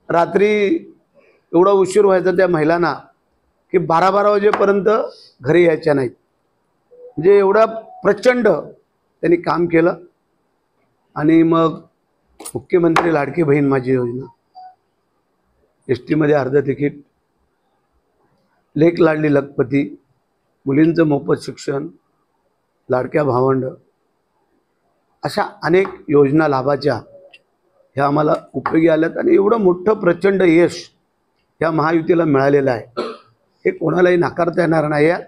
रात्री एवढा उशीर व्हायचा त्या महिलांना की 12-12 वाजेपर्यंत घरी यायच्या नाहीत. म्हणजे एवढा प्रचंड त्यांनी काम केलं. आणि मग मुख्यमंत्री लाडकी बहीण माझी योजना, एस टीमध्ये अर्ध तिकीट, लेक लाडली लखपती, मुलींचं मोफत शिक्षण, लाडक्या भावंड, अशा अनेक योजना लाभाच्या ह्या आम्हाला उपयोगी आल्यात. आणि एवढं मोठं प्रचंड यश ह्या महायुतीला मिळालेलं आहे हे कोणालाही नाकारता येणार नाही आहे.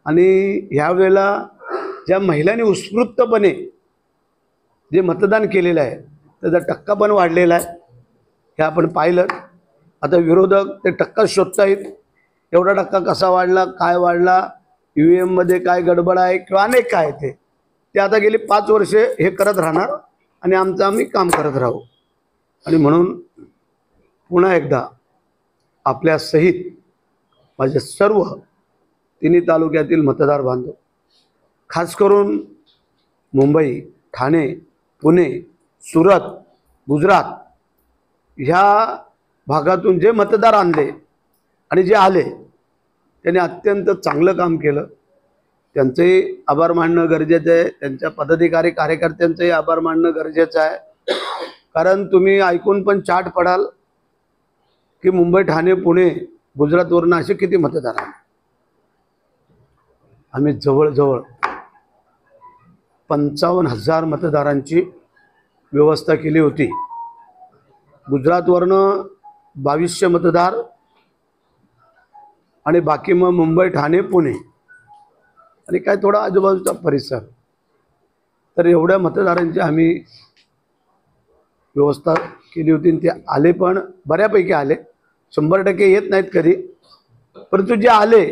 आणि ह्यावेळेला ज्या महिलांनी उत्स्फूर्तपणे जे मतदान केलेलं आहे त्याचा टक्का पण वाढलेला आहे हे आपण पाहिलं. आता विरोधक ते टक्का शोधतायत, एवढा टक्का कसा वाढला, काय वाढला, EVM मध्ये काय गडबड आहे किंवा अनेक काय ते आता गेली 5 वर्षे हे करत राहणार आणि आम्ही काम करत राहू. आणि म्हणून पुन्हा एकदा आपल्या सहित माझे सर्व तिन्ही तालुक्यातील मतदार बांधव, खास करून मुंबई, ठाणे, पुणे, सुरत, गुजरात ह्या भागातून जे मतदार आणले आणि जे आले त्यांनी अत्यंत चांगलं काम केलं. त्यांचेही आभार मानणं गरजेचं आहे, त्यांच्या पदाधिकारी कार्यकर्त्यांचंही आभार मानणं गरजेचं आहे. कारण तुम्ही ऐकून पण चाट पडाल की मुंबई, ठाणे, पुणे, गुजरातवरून असे किती मतदार आले. आम्ही जवळजवळ 55,000 मतदारांची व्यवस्था केली होती. गुजरातवरनं 2200 मतदार आणि बाकी मग मुंबई, ठाणे, पुणे आणि काय थोडा आजूबाजूचा परिसर. तर एवढ्या मतदारांची आम्ही व्यवस्था केली होती. ते आले पण बऱ्यापैकी आले, 100% येत नाहीत कधी, परंतु जे आले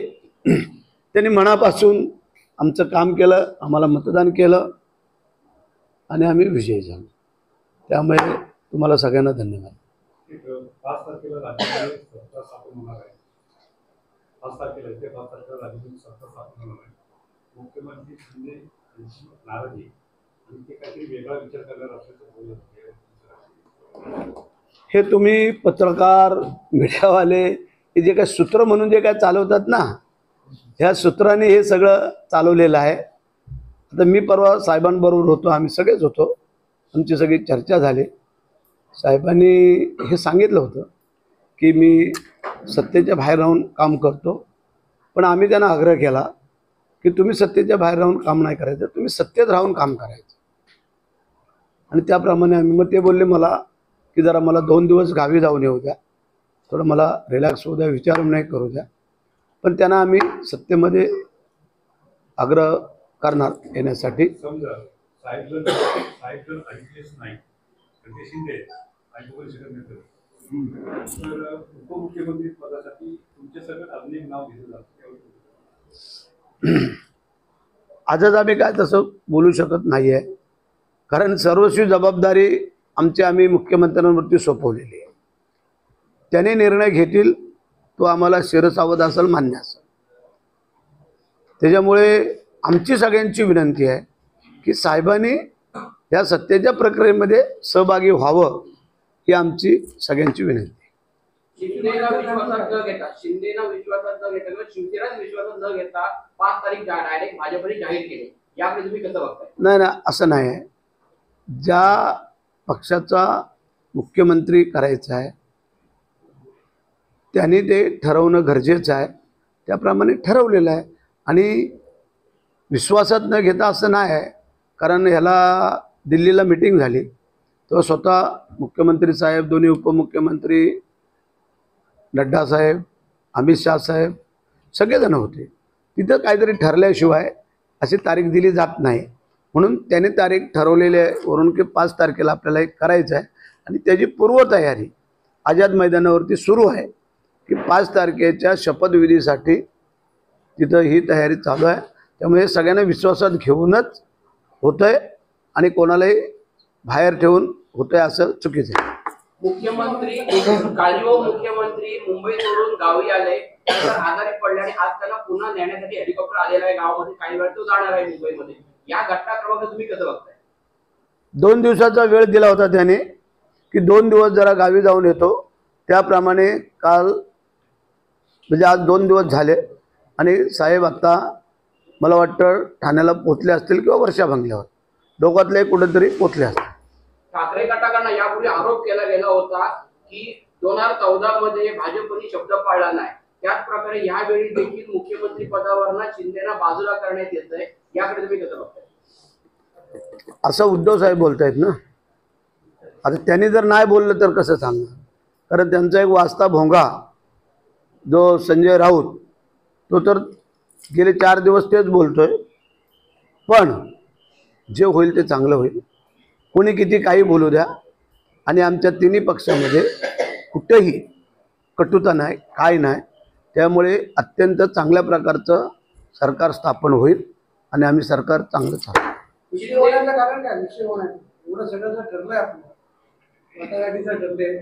त्यांनी मनापासून आमचं काम केलं, आम्हाला मतदान केलं आणि आम्ही विजयी झालो. त्यामुळे तुम्हाला सगळ्यांना धन्यवाद. 5 तारखेला राज्यामध्ये सत्ता स्थापन होणार आहे. 5 तारखेला राज्यामध्ये सत्ता स्थापन होणार आहे. मुख्यमंत्री शिंदे यांची नाराजी आणि ते काहीतरी वेगळा विचार करणार असल्याचं बोलत होते. हे तुम्ही पत्रकार, मीडियावाले हे जे काय सूत्र म्हणून जे काय चालवतात ना, ह्या सूत्राने हे सगळं चालवलेलं आहे. आता मी परवा साहेबांबरोबर होतो, आम्ही सगळेच होतो, आमची सगळी चर्चा झाली. साहेबांनी हे सांगितलं होतं की मी सत्तेच्या बाहेर राहून काम करतो, पण आम्ही त्यांना आग्रह केला की तुम्ही सत्तेच्या बाहेर राहून काम नाही करायचं, तुम्ही सत्तेत राहून काम करायचं. आणि त्याप्रमाणे आम्ही, मग ते बोलले मला की जरा मला 2 दिवस गावी जाऊन येऊ द्या, थोडं मला रिलॅक्स होऊ द्या, विचार नाही करू द्या. पण त्यांना आम्ही सत्तेमध्ये आग्रह करणार येण्यासाठी. समजा साहेब ऐकलेच नाही तर ते शिंदे ऐकू शकत नाही तर उपमुख्यमंत्री पदासाठी तुमच्या सगळ्यात अजून एक नाव घेतलं जातं. आजच आम्ही काय तसं बोलू शकत नाही आहे, कारण सर्वस्वी जबाबदारी आम्ही मुख्यमंत्र्यांवरती सोपवलेली आहे. त्याने निर्णय घेतील तो आम्हाला शिरसावध असेल, मान्य असेल. त्याच्यामुळे आमची सगळ्यांची विनंती आहे की साहेबांनी या सत्तेच्या प्रक्रियेमध्ये सहभागी व्हावं, ही आमची सगळ्यांची विनंती आहे. शिंदेना विश्वासात न घेता किंवा शिवसेनाच विश्वासात न घेता 5 तारीख डायरेक्ट भाजपने जाहीर केले, याकडे तुम्ही कसं बघताय? नाही, असं नाही आहे. ज्या पक्षाचा मुख्यमंत्री करायचा आहे त्यांनी ते ठरवणं गरजेचं आहे, त्याप्रमाणे ठरवलेलं आहे. आणि विश्वासात न घेता असं नाही आहे, कारण ह्याला दिल्लीला मीटिंग झाली तेव्हा स्वतः मुख्यमंत्री साहेब, दोन्ही उपमुख्यमंत्री, नड्डा साहेब, अमित शाह साहेब सगळेजण होते. तिथं काहीतरी ठरल्याशिवाय अशी तारीख दिली जात नाही. म्हणून त्याने तारीख ठरवलेली आहे वरून की 5 तारखेला आपल्याला एक करायचं आहे. आणि त्याची पूर्वतयारी आझाद मैदानावरती सुरू आहे की 5 तारखेच्या शपथविधीसाठी तिथं ही तयारी चालू आहे. त्यामुळे सगळ्यांना विश्वासात घेऊनच होतं आहे आणि कोणालाही बाहेर ठेवून होतं आहे असं चुकीचं आहे. मुख्यमंत्री मुख्यमंत्री मुंबई सोडून गावी आले, त्यानंतर आजारी पडले आणि आज त्यांना पुन्हा नेण्यासाठी हेलिकॉप्टर आलेला आहे गावामध्ये. काही वेळ तो जाणार आहे मुंबईमध्ये. या घटनाक्रमाकडे तुम्ही कसं बघताय? 2 दिवसाचा वेळ दिला होता त्याने की 2 दिवस जरा गावी जाऊन येतो त्याप्रमाणे काल म्हणजे आज 2 दिवस झाले आणि साहेब आता मला वाटतं ठाण्याला पोचले असतील किंवा वर्षा बंगल्यावर दोघातले कुठेतरी पोचले असतील. ठाकरे गटाकडनं यापूर्वी आरोप केला गेला होता की 2014 मध्ये भाजपने शब्द पाळला नाही. त्याच प्रकारे यावेळी देखील मुख्यमंत्री पदावरनं शिंदेना बाजूला करण्यात येतंय. याकडे तुम्ही कसं बघताय? असं उद्धव साहेब बोलतायत ना. आता त्यांनी जर नाही बोललं तर कसं सांगणार? कारण त्यांचा एक वाजता भोंगा जो संजय राऊत तो तर गेले 4 दिवस तेच बोलतोय. पण जे होईल ते चांगलं होईल. कोणी किती काही बोलू द्या आणि आमच्या तिन्ही पक्षामध्ये कुठेही कटुता नाही, काय नाही. त्यामुळे अत्यंत चांगल्या प्रकारचं सरकार स्थापन होईल आणि आम्ही सरकार चांगलं चालू. विषय होण्याचं कारण काय? विषय होण्याचं एवढं सगळं जर ठरलंय आपलं, वाटाघाटीचं ठरलंय,